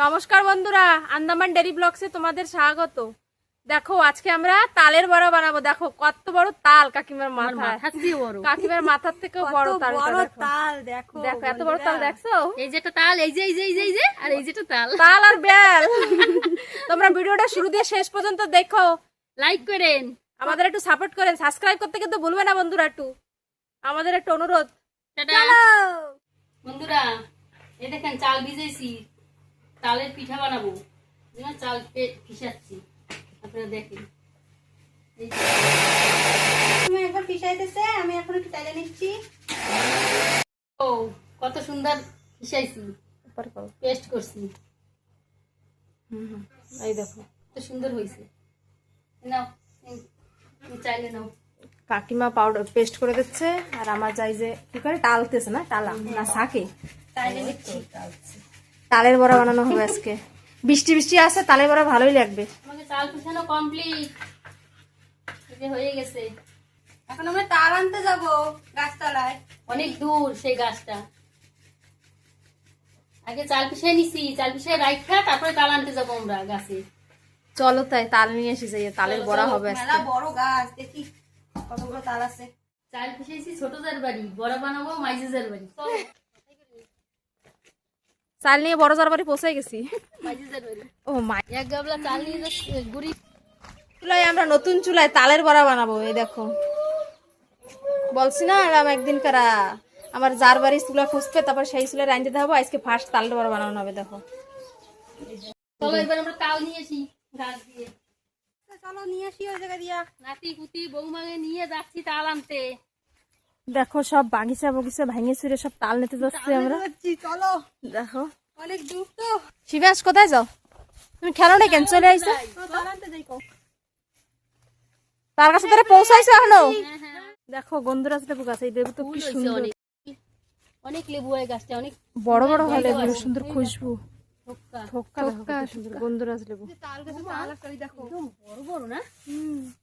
নমস্কার বন্ধুরা, আন্দামান ডেরি ব্লগসে তোমাদের স্বাগত। দেখো আজকে আমরা তালের বড়া বানাবো। দেখো কত বড় তাল কাকিমার মাথায়, কাকিমার মাথার থেকেও বড় তাল। দেখো দেখো এত বড় তাল দেখছো? এই যেটা তাল, এই যে এই যে এই যে আর এই যেটা তাল, তাল আর বেল। তোমরা ভিডিওটা শুরু দিয়ে শেষ পর্যন্ত দেখো, লাইক করেন, আমাদের একটু সাপোর্ট করেন, সাবস্ক্রাইব করতে কিন্তু ভুলবে না বন্ধুরা। একটু আমাদের একটু অনুরোধ। বন্ধুরা এই দেখেন চাল ভিজেছি, তালের পিঠা বানাবো। চাল পিষাচ্ছি, আপনারা দেখেন। তুমি একবার পিষাইতেছে, আমি এখন একটু চাইলে নিচ্ছি। ও কত সুন্দর পিষাইছি, পেস্ট করছি। এই দেখো কত সুন্দর হয়েছে। নাও চাইলে নাও। কাকিমা পাউডার পেস্ট করে দিচ্ছে, আর আমার যাই যে কি করে টালতেছে না, টালা না শাকে চাইলে নিচ্ছি। তালের বড়া বানানো হবে আজকে। বৃষ্টি বৃষ্টি আছে, তালের বড়া ভালোই লাগবে। আমাকে চাল পিছানো কমপ্লিট, হয়ে গেছে। এখন আমরা তার আনতে যাবো গাছতলায়, অনেক দূর সেই গাছটা। আগে চাল পিছিয়ে নিছি, চাল পিছিয়ে রাখা, তারপরে তাল আনতে যাবো আমরা গাছে। চলো তাই তাল নিয়ে এসে যাই, তালের বড়া হবে আজকে। মেলা বড় গাছ, দেখি কতগুলো তাল আছে। চাল পিছিয়েছি ছোট জার বাড়ি, বড় বানাবো মাইজেজার বাড়ি। চাল নিয়ে বড় জার বাড়ি পৌঁছে গেছি। মাইজেজার বাড়ি ও মা, এক গাবলা চাল নিয়ে যাচ্ছি গুড়ি। চুলায় আমরা নতুন চুলায় তালের বড়া বানাবো। এই দেখো বলছি না এরকম একদিন কারা আমার যার বাড়ি চুলা খুঁজবে, তারপর সেই চুলা রাঁধতে দেবো। আজকে ফার্স্ট তালের বড়া বানানো হবে। দেখো চলো এবার আমরা তাল নিয়ে আসি গাছ দিয়ে। চলো নিয়ে আসি ওই জায়গা দিয়া। নাতি পুতি বৌমাকে নিয়ে যাচ্ছি তাল আনতে। দেখো সব বাগিচা বগিচা ভেঙে চুরে সব তাল নিতে যাচ্ছি আমরা। চলো, দেখো অনেক দূর তো। শিবাস কোথায় যাও তুমি? খেলো না কেন, চলে আইছো? তাল আনতে যাই। তার কাছে তোরা পৌঁছাইছো এখনো? হ্যাঁ হ্যাঁ, দেখো গন্ধরাজ লেবু গাছ, এই লেবু তো কি ফুল হয়েছে সুন্দর, অনেক, অনেক লেবু হয় গাছটা, অনেক বড় বড় হয় লেবু, সুন্দর খুশবু। থোক্কা থোক্কা দেখো কত সুন্দর গন্ধরাজ লেবু। তাল গাছে তাল আছে, ওই দেখো। একদম বড় বড় না?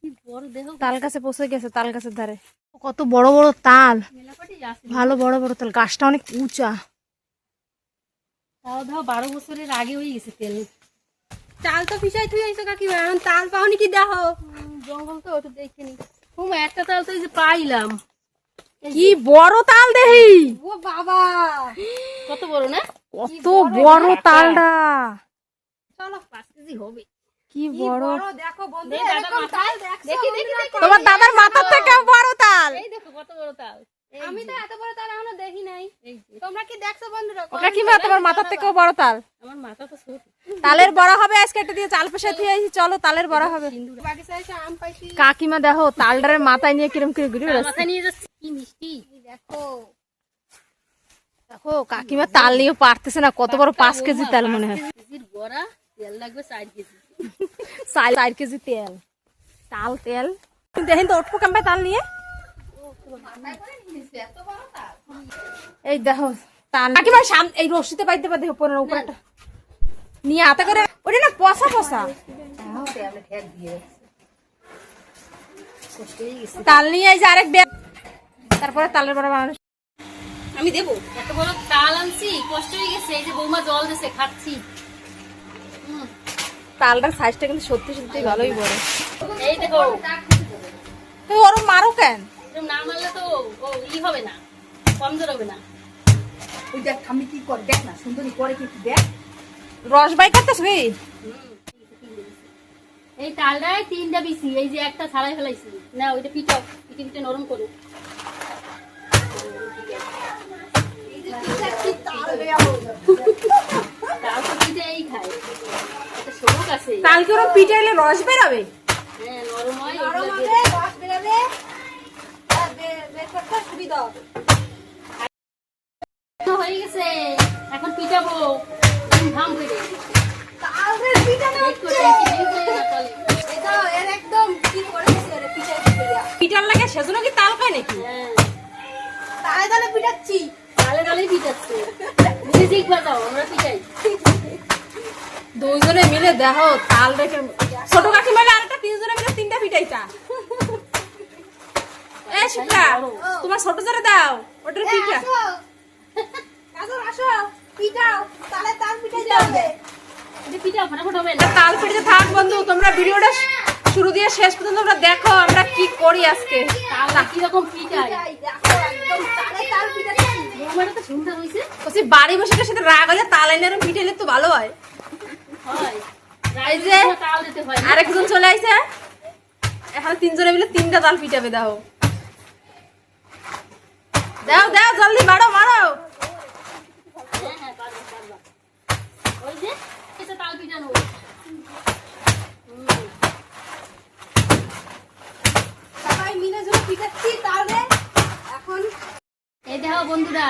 কি বড় দেহ। তাল গাছে পৌঁছে গেছে, তাল গাছের ধারে কত বড় বড় তাল, মেলাপাটি আছে। ভালো বড় বড় তাল। গাছটা অনেক উঁচা। তাও ধর 12 বছরের আগে হয়ে গেছে তেল। চাল তো পিছাই থুই আইছো কাকিমা, এখন তাল পাওনি কি দেখো? জঙ্গল তো ওটা দেখিনি। হুম, একটা তাল তো এই যে পাইলাম। কি বড় তাল দেহি, ও বাবা, কত বড় না? কত বড় তালটা, চলো 5 কেজি হবে। কি কি বড়। বড় দেখো বন্ধু, দেখি দাদার এরকম মাথা, তাল দেখছো? দেখি দেখি দেখি। তোমার দাদার মাথার থেকে বড় তাল। এই দেখো কত বড় তাল। এই আমি তো যে, এত বড় তাল এখনো দেখি নাই। এই যে। তোমরা কি দেখছো বন্ধুরা? ওটা কি মা, তোমার মাথার থেকেও বড় তাল। আমার মাথা তো ছোট। তালের বড়া হবে আজকে, একটা দিয়ে চাল পেশা দিয়ে আইছি। চলো তালের বড়া হবে। সিন্দুর বাগিচায় এসে আম পাইছি, কাকিমা দেখো তালটারে মাথায় নিয়ে কিরম করে ঘুরে বেড়াচ্ছে। মাথা নিয়ে যাচ্ছি। কি মিষ্টি দেখো। দেখো কাকিমা তাল নিয়ে পারতেছে না, কত বড় 5 কেজি তাল মনে হয়। 5 কেজির বড়া, তেল লাগবে 4 কেজি। 4 কেজি তেল, তাল তেল দেখেন তো উঠবো কেমন তাল নিয়ে। এই দেখো তাল কাকিমা এই রশিতে পাইতে পারে, দেখো পনেরো উপরটা নিয়ে হাতে করে, ওটা না পচা পচা তাল নিয়ে এই যে আরেক ব্যাগ, তারপরে তালের বড়া বানানো। আমি দেবো এত বড় তাল আনছি, কষ্ট হয়ে গেছে। এই যে বৌমা জল দিছে, খাচ্ছি। তালটার সাইজটা কিন্তু সত্যি সত্যি ভালোই বড়। এই দেখো, তুই ওরম মারো কেন? এরকম না মারলে তো ও ই হবে না, কমজোর হবে না। ওই দেখ আমি কি করে, দেখ না সুন্দরী করে কি দেখ। রস বাই করতেছ কি? এই তালটায় 3টা বিচি, এই যে একটা ছাড়াই ফেলাইছি না, ওইটা পিঠা পিঠে পিঠে নরম করো। তাল তো পিঠে এই খায়, একটা শোক আছে। তাল কি ওরম পিটাইলে রস বেরাবে? হ্যাঁ নরম হয়, নরম ওগুলো হবে, দিয়ে রস বেরোবে, আর বের করতে সুবিধা হবে। দাও। হয়ে গেছে, এখন পিঠাবো ধাম করে। তালের পিঠা না একটু হচ্ছে। টেনশন নেই না তাহলে। এটা এর একদম কি করে দিছে রে পিঠা দিয়া। পিটার লাগে সেজন্য কি তাল খায় নাকি? হ্যাঁ তালে তালে পিঠাচ্ছি। তালে তালেই পিঠাচ্ছে। মিউজিক বাজাও, আমরা পিঠাই। দুজনে মিলে দেখো তাল রেখে, ছোট কাকিমা আরেকটা, তিনজনে মিলে 3টা পিঠাইতা। এ শিপ্রা, তোমার ছোট জোরে দাও ওটার এ পিঠা। আসো, আসো আসো, পিঠাও, তালে তাল পিঠাইতে হবে। পিঠা ফটাফট হবে না। তাল পিঠে থাক বন্ধু, তোমরা ভিডিওটা শুরু দিয়ে শেষ পর্যন্ত তোমরা দেখো আমরা কি করি আজকে। তাল কিরকম পিঠা বৌমাটা তো সুন্দর হয়েছে। বলছি বাড়ি বসে সাথে রাগ হলে তাল এনে আরো পিঠে এলে তো ভালো হয়। হয় এই যে তাল দিতে হয়। আরেকজন চলে আইছে, এখন তিনজনে মিলে 3টা তাল পিঠাবে। দাও দাও দাও জলদি বাড়ো মারো। হ্যাঁ হ্যাঁ পারবা পারবা। ওই যে এটা তাল পিঠা নো। সবাই মিলে যখন পিঠাচ্ছি তাহলে এখন এই দেখো বন্ধুরা,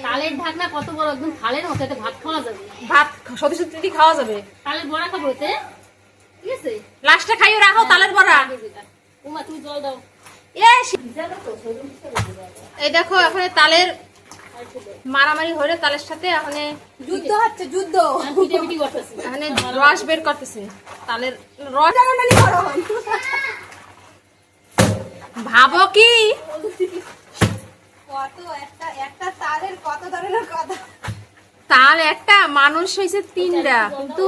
তালের ঢাকনা কত বড়, একদম থালের মতো, এতে ভাত খাওয়া যাবে। ভাত সত্যি সত্যি খাওয়া যাবে। তালের বড়া খাবো এতে, ঠিক আছে? লাস্টে খাইয়ে রাখো তালের বড়া। উমা তুমি জল দাও। এই দেখো এখন তালের মারামারি হলে তালের সাথে এখন যুদ্ধ হচ্ছে, যুদ্ধ। পিঠে পিঠি করতেছি। এখন রস বের করতেছে তালের রস। ভাবো কি কত একটা একটা তারের কত ধরনের কথা। তাল একটা, মানুষ হয়েছে 3টা, কিন্তু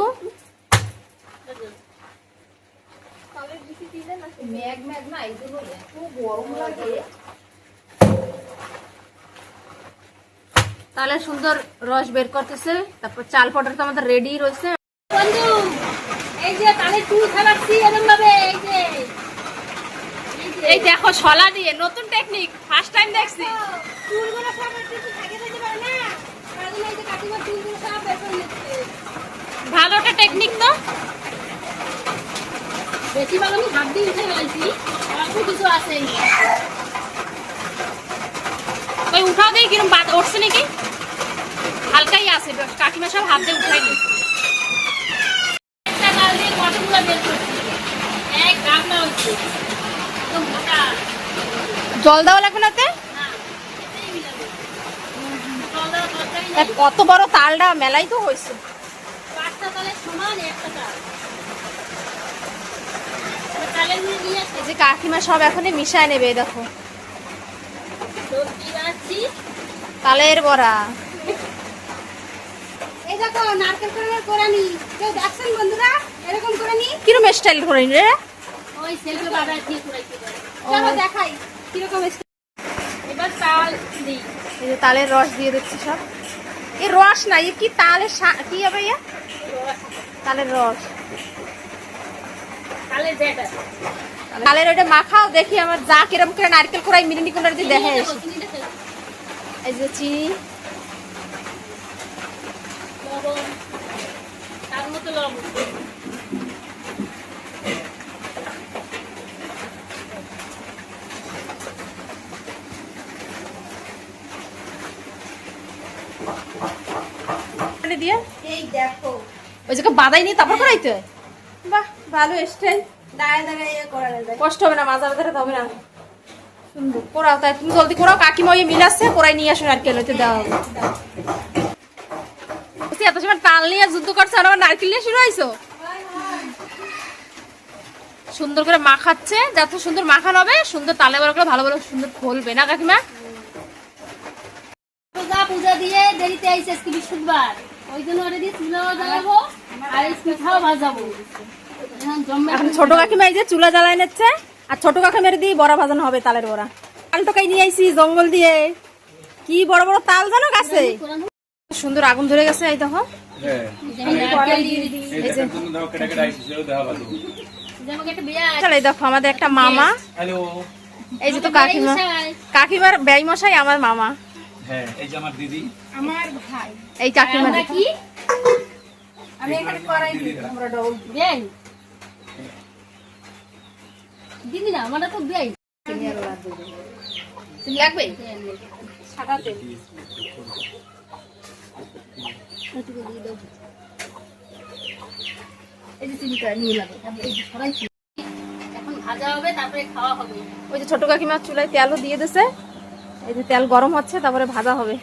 তাহলে সুন্দর রস বের করতেছে। তারপর চাল পাউডার তো আমাদের রেডি রয়েছে। বন্ধু এই যে তালের টুল খাওয়াচ্ছি এরকম ভাবে, এই যে এই দেখো শলা দিয়ে নতুন টেকনিক, ফার্স্ট টাইম দেখছি। চুলগুলো সব একটু থাকে যেতে পারে না, তার জন্য এই যে কাকিমার চুলগুলো সব বের করে নিচ্ছে। ভালো একটা টেকনিক তো। বেশিরভাগ আমি হাত দিয়ে উঠে গেছি, অল্প কিছু আছে। ওই উঠাও দিয়ে কিরম বাদ উঠছে নাকি, হালকাই আছে। কাকিমা সব হাত দিয়ে উঠাই নিচ্ছে। একটা তাল দিয়ে কতগুলো বের করছি, এক গামলা হচ্ছে একদম মোটা। জল দেওয়া লাগবে না তে? না এতেই মিলাবে। জল দেওয়ার দরকারই তা নেই। কত বড় তালটা মেলাই তো হয়েছে। 5টা তালের সমান একটা তাল। তালের গুঁড়ো নিয়ে আসছি, এই যে কাকিমা সব এখন মিশায় নেবে। এই দেখো সবজি বানাচ্ছি। তালের বড়া। এই দেখো নারকেল করে নি, কেউ দেখছেন বন্ধুরা? এরকম করে নি, কিরম স্টাইল করে রে? ওই সেলফে বাজার দিয়ে কুড়াইতে পারে। চলো দেখাই কিরকম এবার তাল দিই। এই যে তালের রস দিয়ে দিচ্ছি সব। এই রস না, এই কি তালের কি হবে ইয়া? তালের রস, তালের ব্যাটার। তালের ওইটা মাখাও। দেখি আমার যা কিরম করে নারকেল কোড়াই মিনি কোনটা যদি দেখে এসে। এই যে চিনি, লবণ, তার মতো লবণ। দিয়ে এই দেখো ওই জায়গা বাদাই নিয়ে তারপর করাইতে হয়। বাহ, ভালো স্টাইল। দাঁড়ায় দাঁড়ায় করা যায়। কষ্ট হবে না, মাঝে মাঝে হবে না। সুন্দর কোরাও, তাই তুমি জলদি কোরাও। কাকিমা ওই মিলাচ্ছে, কোরাই নিয়ে আসো নারকেল হইতে দেওয়া হবে। এত সময় তাল নিয়ে যুদ্ধ করছে আর আমার নারকেল নিয়ে শুরু হয়েছো। সুন্দর করে মাখাচ্ছে, যত সুন্দর মাখানো হবে সুন্দর তালে বড় করে ভালো ভালো সুন্দর ফলবে না কাকিমা? পূজা দিয়ে দেরিতে আইসে, আজকে বৃহস্পতিবার, ওই জন্য ওটা দিয়ে চুলাও জ্বালাবো আর এই পিঠাও ভাজাবো। এখন ছোট কাকিমা এই যে চুলা জ্বালায় নিচ্ছে, আর ছোট কাকিমার দিয়ে বড়া ভাজানো হবে তালের বড়া। তাল টোকাই নিয়ে আইছি জঙ্গল দিয়ে, কি বড় বড় তাল জানো গাছে। সুন্দর আগুন ধরে গেছে। এই দেখো এই দেখো আমাদের একটা মামা। এই যে তো কাকিমা, কাকিমার ব্যয় মশাই আমার মামা। হ্যাঁ, এই যে আমার দিদি, আমার ভাই, এই কাকিমা কি আমি এখানে করাই দিই। আমরা ডবল বেআই দিদি না, আমারটা তো বেআই। লাগবে সাদা তেল। এই যে চিনিটা নিয়ে লাগে, তারপরে এই যে সরাইছি। এখন ভাজা হবে, তারপরে খাওয়া হবে। ওই যে ছোট কাকিমার চুলায় তেলও দিয়ে দিছে। এই যে তেল গরম হচ্ছে, তারপরে ভাজা হবে।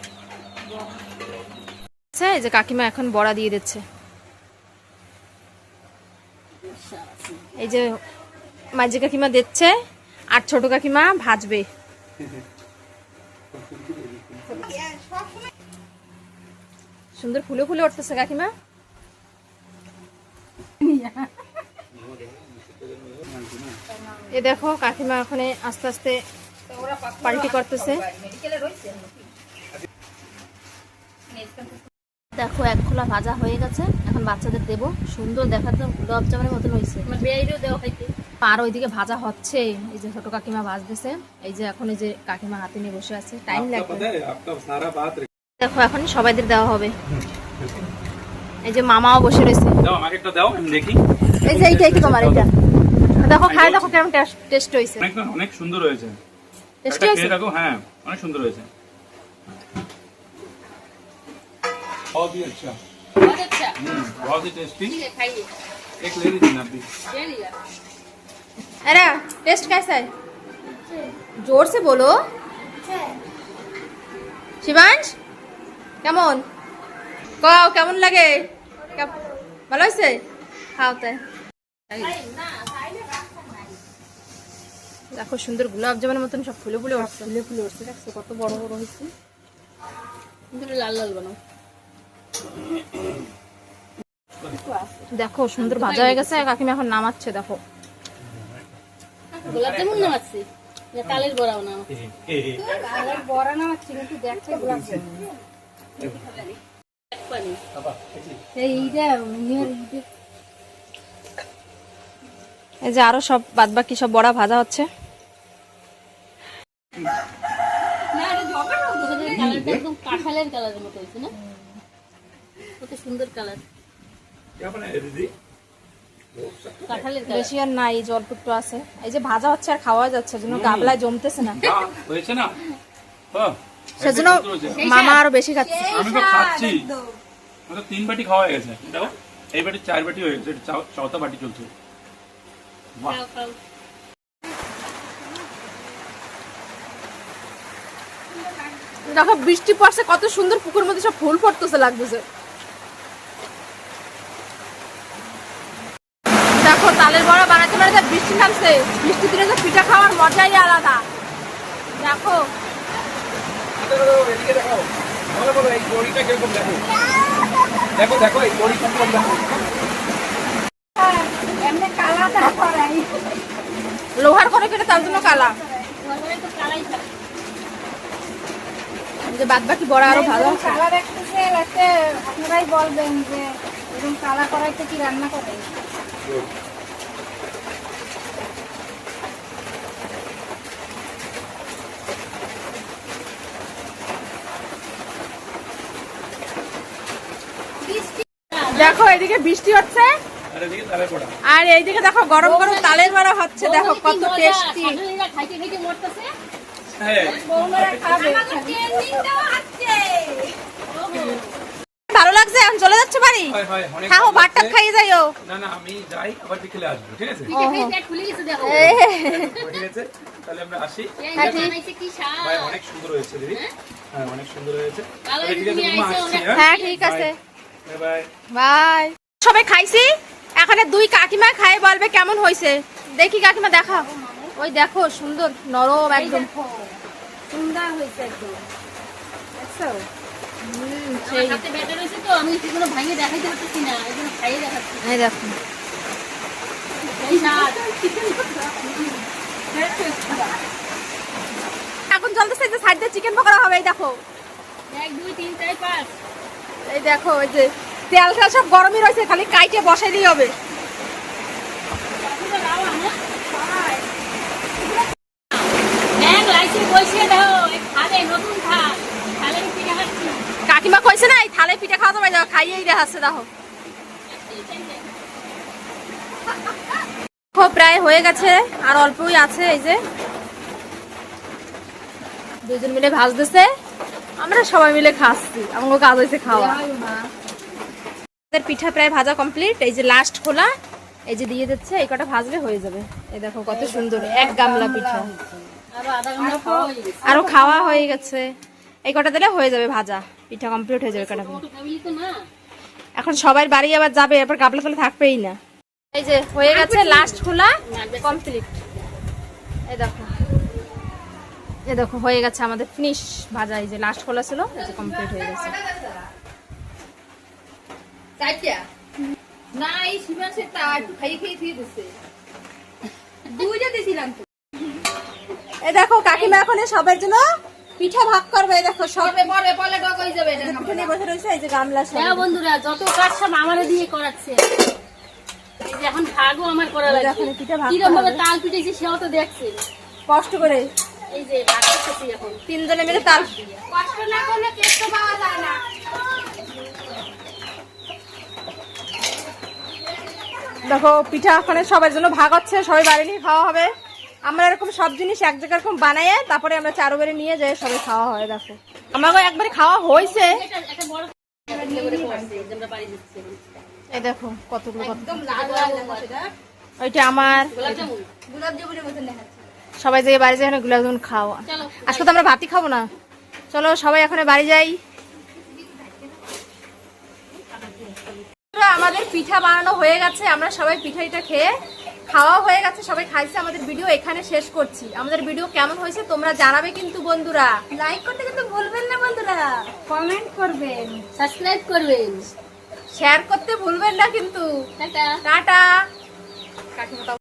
এই যে কাকিমা এখন বড়া দিয়ে দিচ্ছে। এই যে মাঝি কাকিমা দিচ্ছে আর ছোট কাকিমা ভাজবে। সুন্দর ফুলে ফুলে উঠতেছে কাকিমা। এ দেখো কাকিমা ওখানে আস্তে আস্তে পাল্টি করতেছে। দেখো এক খোলা ভাজা হয়ে গেছে, এখন বাচ্চাদের দেবো। সুন্দর দেখাতে গোলাপ জামের মতন হয়েছে। আর ওইদিকে ভাজা হচ্ছে, এই যে ছোট কাকিমা ভাজতেছে। এই যে এখন এই যে কাকিমা হাতে নিয়ে বসে আছে, টাইম লাগবে। দেখো এখন সবাইদের দেওয়া হবে। এই যে মামাও বসে রয়েছে। দাও আমাকে একটা দাও আমি দেখি। এই যে এইটাই কি তোমার? এটা দেখো খাই, দেখো কেমন টেস্ট হয়েছে। অনেক সুন্দর হয়েছে। টেস্টি হয়েছে? দেখো হ্যাঁ অনেক সুন্দর হয়েছে। बहुत ही अच्छा, बहुत ही टेस्टी। एक ले लीजिए ना अभी। अरे टेस्ट कैसा है? जोर से बोलो। শিবাংশ কেমন? কও কেমন লাগে? ভালো হয়েছে? খাও তাই। দেখো সুন্দর গোলাপ জামের মতন সব ফুলে ফুলে উঠছে। ফুলে ফুলে উঠছে, দেখছো কত বড় বড় হয়েছে। লাল লাল বানাও। দেখো সুন্দর ভাজা হয়ে গেছে, কাকিমা এখন নামাচ্ছে। দেখো গোলাপ জামুন নামাচ্ছি না তালের বড়া নামাচ্ছি? তালের বড়া নামাচ্ছি কিন্তু দেখছে গোলাপ জামুন। এইটা এই যে আরো সব বাদ বাকি সব বড়া ভাজা হচ্ছে। কালারটা একদম কাঁঠালের কালারের মতো হয়েছে না? কত সুন্দর কালার। কাঁঠালের কালার বেশি আর নাই, জল একটু আছে। এই যে ভাজা হচ্ছে আর খাওয়া যাচ্ছে, জন্য গাবলায় জমতেছে না, হয়েছে না? হ্যাঁ সেজন্য মামা আরো বেশি খাচ্ছে। আমি তো খাচ্ছি, আমার 3 বাটি খাওয়া হয়ে গেছে। দেখো এই বাটি 4 বাটি হয়ে গেছে, চৌথা বাটি চলছে। বাহ খাও খাও। দেখো বৃষ্টি পড়ছে, কত সুন্দর পুকুর মধ্যে সব ফুল ফুটতেছে, লাগতেছে। দেখো তালের বড়া বানাতে বানাতে বৃষ্টি নামছে। বৃষ্টি দিনে তো পিঠা খাওয়ার মজাই আলাদা। দেখো দেখো দেখো এই বড়ি কিরকম দেখো। এমনি কালাটা করাই লোহার করে কেটে, তার জন্য কালা। তো কালাই থাকে। যে বাদ বাকি বড়া আরো ভালো আছে। কালা দেখতেছে এতে আপনারাই বলবেন যে এরকম কালা করাইতে কি রান্না করে। দেখো এদিকে বৃষ্টি হচ্ছে আর এদিকে তালের বড়া। আর এইদিকে দেখো গরম গরম তালের বড়া হচ্ছে। দেখো কত টেস্টি। খাইতে খাইতে মরতেছে। হ্যাঁ বৌমারা খাবে। ভালো লাগছে? এখন চলে যাচ্ছে বাড়ি? হয় হয় অনেক খাও, ভালো ভাতটা লাগছে। খাইয়ে যাইও। না না আমি যাই, আবার বিকেলে আসবো, ঠিক আছে? পিঠে খেয়ে পেট ফুলে গেছে দেখো। ঠিক আছে তাহলে আমরা আসি। এই যে বানাইছে কি স্বাদ। ভাই অনেক সুন্দর হয়েছে দিদি। হ্যাঁ অনেক সুন্দর হয়েছে। কালো ঠিক আছে তুমি তুমি আইছো, আসছি। হ্যাঁ ঠিক আছে, বাই বাই। বাই। সবাই খাইছি, এখানে দুই কাকিমা খাই বলবে কেমন হয়েছে। দেখি কাকিমা দেখাও। ওই দেখো সুন্দর নরম একদম। সুন্দর হয়েছে একদম। দেখছো? সেই হাতে ব্যাটার হয়েছে তো আমি সেগুলো ভাঙিয়ে দেখাইতে পারতেছি না, এই জন্য খাইয়ে দেখাচ্ছি। এই দেখো এই স্বাদ। এখন চলতেছে যে সাইড দিয়ে চিকেন পকোড়া হবে। এই দেখো 1 2 3 4 5 এই দেখো ওই যে তেল তেল সব গরমই রয়েছে, খালি কাইটে বসাইলেই হবে। ব্যাগ লাইসে বসিয়ে দাও, এই খালে নতুন খাল, খালের পিঠা খাচ্ছি। কাকিমা কইছে না এই থালে পিঠা খাওয়া যাবে, দেখো খাইয়েই দেখাচ্ছে। দেখো প্রায় হয়ে গেছে, আর অল্পই আছে। এই যে দুজন মিলে ভাজতেছে, আমরা সবাই মিলে খাচ্ছি। আমাকে কাজ হয়েছে খাওয়া। পিঠা প্রায় ভাজা কমপ্লিট। এই যে লাস্ট খোলা, এই যে দিয়ে দিচ্ছে। এই কটা ভাজলে হয়ে যাবে। এই দেখো কত সুন্দর এক গামলা পিঠা। আরো আধা ঘন্টা খাওয়া হয়ে গেছে। আরো খাওয়া হয়ে গেছে। এই কটা দিলে হয়ে যাবে ভাজা পিঠা, কমপ্লিট হয়ে যাবে কটা। ছোট ফ্যামিলি তো না। এখন সবাই বাড়ি আবার যাবে, এরপর গাবলা ফেলে থাকবেই না। এই যে হয়ে গেছে লাস্ট খোলা কমপ্লিট। এই দেখো, এই দেখো হয়ে গেছে আমাদের ফিনিশ ভাজা। এই যে লাস্ট খোলা ছিল, এই যে কমপ্লিট হয়ে গেছে। না এই শিবাসের তা একটু খাইয়ে খেয়ে দিচ্ছে দুইটা দিছিলাম তো। এই দেখো কাকিমা এখন সবার জন্য পিঠা ভাগ করবে। এই দেখো সব পরে পরে পরে ডক হয়ে যাবে এটা পিঠা নিয়ে বসে রয়েছে। এই যে গামলা সব হ্যাঁ বন্ধুরা, যত কাজ সব আমারে দিয়ে করাচ্ছে। এই যে এখন ভাগও আমার করা লাগবে। এখন পিঠা ভাগ কিরকম ভাবে করা হবে। তাল পিঠেছি সেও তো দেখছে। কষ্ট করে এই যে ভাগ করতেছি এখন। তিনজনে মিলে তাল। কষ্ট না করলে টেস্ট পাওয়া যায় না। দেখো পিঠা এখন সবার জন্য ভাগ হচ্ছে, সবাই বাড়ি নিয়ে খাওয়া হবে। আমরা এরকম সব জিনিস এক জায়গায় এরকম বানাইয়ে তারপরে আমরা চারো বাড়ি নিয়ে যাই, সবাই খাওয়া হয়। দেখো আমাকে একবারে খাওয়া হয়েছে। একটা বড় করে করছে যে আমরা বাড়ি দিচ্ছি। এই দেখো কতগুলো কত, একদম লাল লাল দেখাচ্ছে দেখ। ওইটা আমার। গোলাপ জামুন। গোলাপ জামুনের মতন দেখাচ্ছে। সবাই যে বাড়ি যায় এখানে গোলাপ জামুন খাওয়া। চলো আজকে তো আমরা ভাতই খাবো না। চলো সবাই এখন বাড়ি যাই। আমাদের পিঠা বানানো হয়ে গেছে, আমরা সবাই পিঠাটা খেয়ে খাওয়া হয়ে গেছে, সবাই খাইছে। আমাদের ভিডিও এখানে শেষ করছি। আমাদের ভিডিও কেমন হয়েছে তোমরা জানাবে কিন্তু বন্ধুরা। লাইক করতে কিন্তু ভুলবেন না বন্ধুরা, কমেন্ট করবেন, সাবস্ক্রাইব করবেন, শেয়ার করতে ভুলবেন না কিন্তু। টাটা। টাটা। কাকিমা